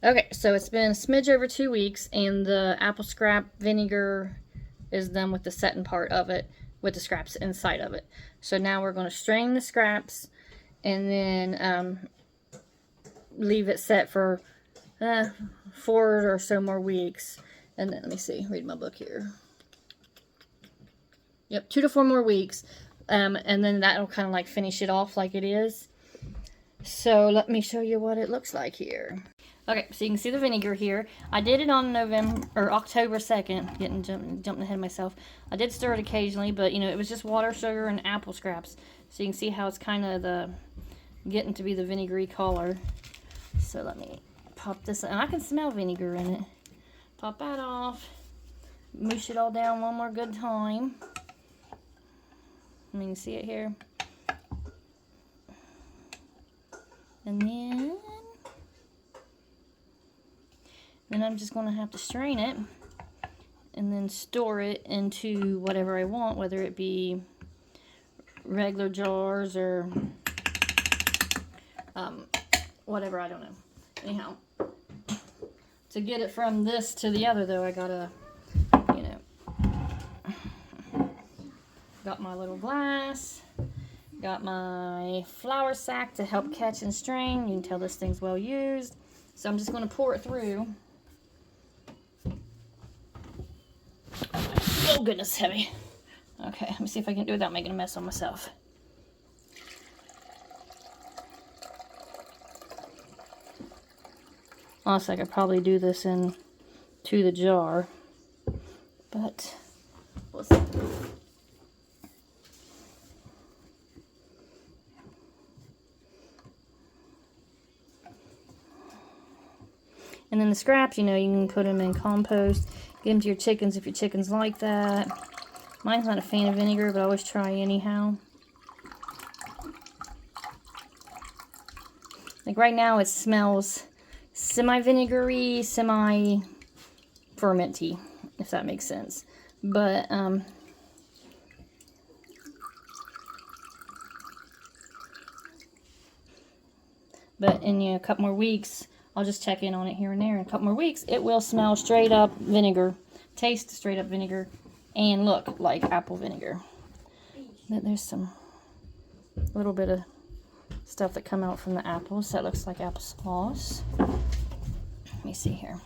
Okay, so it's been a smidge over 2 weeks, and the apple scrap vinegar is done with the setting part of it, with the scraps inside of it. So now we're going to strain the scraps, and then leave it set for 4 or so more weeks. And then, let me see, read my book here. Yep, 2 to 4 more weeks. And then that'll kind of like finish it off like it is. So let me show you what it looks like here. Okay, so you can see the vinegar here. I did it on October 2nd, jumping ahead of myself. I did stir it occasionally, but you know, it was just water, sugar, and apple scraps. So you can see how it's kind of getting to be the vinegary color. So let me pop this, and I can smell vinegar in it. Pop that off. Mush it all down one more good time. You can see it here. And then I'm just going to have to strain it and then store it into whatever I want, whether it be regular jars or whatever, I don't know. Anyhow, to get it from this to the other though, I gotta, you know, got my little glass, got my flour sack to help catch and strain. You can tell this thing's well used. So I'm just going to pour it through. Oh goodness, heavy. Okay, let me see if I can do it without making a mess on myself. Honestly, I could probably do this to the jar, but we'll see. And then the scraps, you know, you can put them in compost, give them to your chickens if your chickens like that. Mine's not a fan of vinegar, but I always try anyhow. Like right now it smells semi-vinegary, semi-fermenty, if that makes sense. But, in a couple more weeks, I'll just check in on it here and there. In a couple more weeks, it will smell straight up vinegar, taste straight up vinegar, and look like apple vinegar. There's some little bit of stuff that come out from the apples. That looks like applesauce. Let me see here.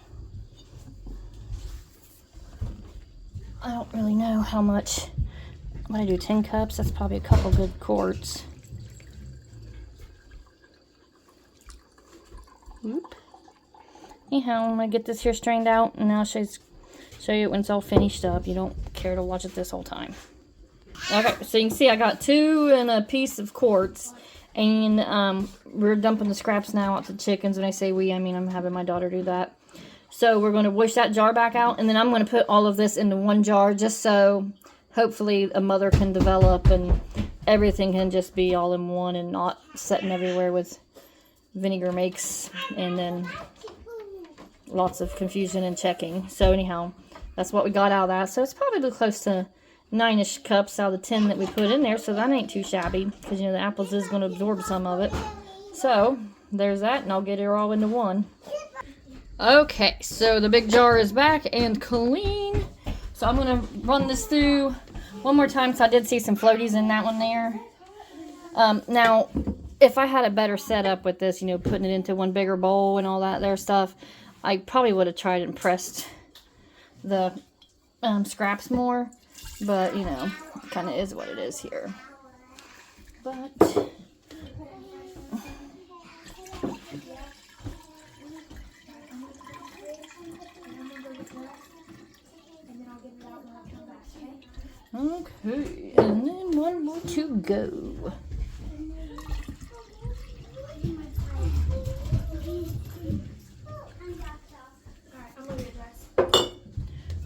I don't really know how much. I'm going to do 10 cups. That's probably a couple good quarts. Oop. Anyhow, I'm going to get this here strained out, and I'll show you when it's all finished up. You don't care to watch it this whole time. Okay, so you can see I got 2 and a piece of quarts, and we're dumping the scraps now out to chickens. When I say we, I mean I'm having my daughter do that. So we're going to wash that jar back out, and then I'm going to put all of this into one jar just so hopefully a mother can develop and everything can just be all in one and not setting everywhere with vinegar makes and then lots of confusion and checking. So anyhow, that's what we got out of that. So it's probably close to 9-ish cups out of the 10 that we put in there, so that ain't too shabby because, you know, the apples is going to absorb some of it. So there's that, and I'll get it all into one. Okay, so the big jar is back and clean. So I'm going to run this through one more time. So I did see some floaties in that one there. Now, if I had a better setup with this, you know, putting it into one bigger bowl and all that there stuff, I probably would have tried and pressed the scraps more. But, you know, it kind of is what it is here. But okay, and then one more to go.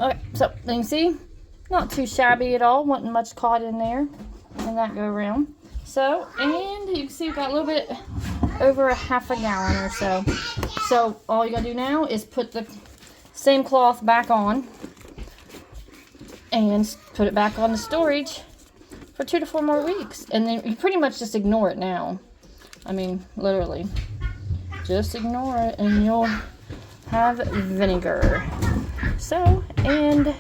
Okay, so you can see, not too shabby at all. Wasn't much caught in there in that go around. So, and you can see we've got a little bit over a half a gallon or so. So all you gotta do now is put the same cloth back on and put it back on the storage for 2 to 4 more weeks. And then you pretty much just ignore it now. I mean, literally. Just ignore it and you'll have vinegar. So, and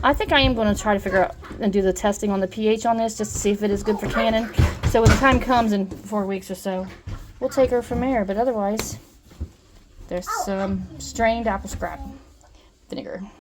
I think I am going to try to figure out and do the testing on the pH on this just to see if it is good for canning. So when the time comes in 4 weeks or so, we'll take her from there. But otherwise, there's some strained apple scrap vinegar.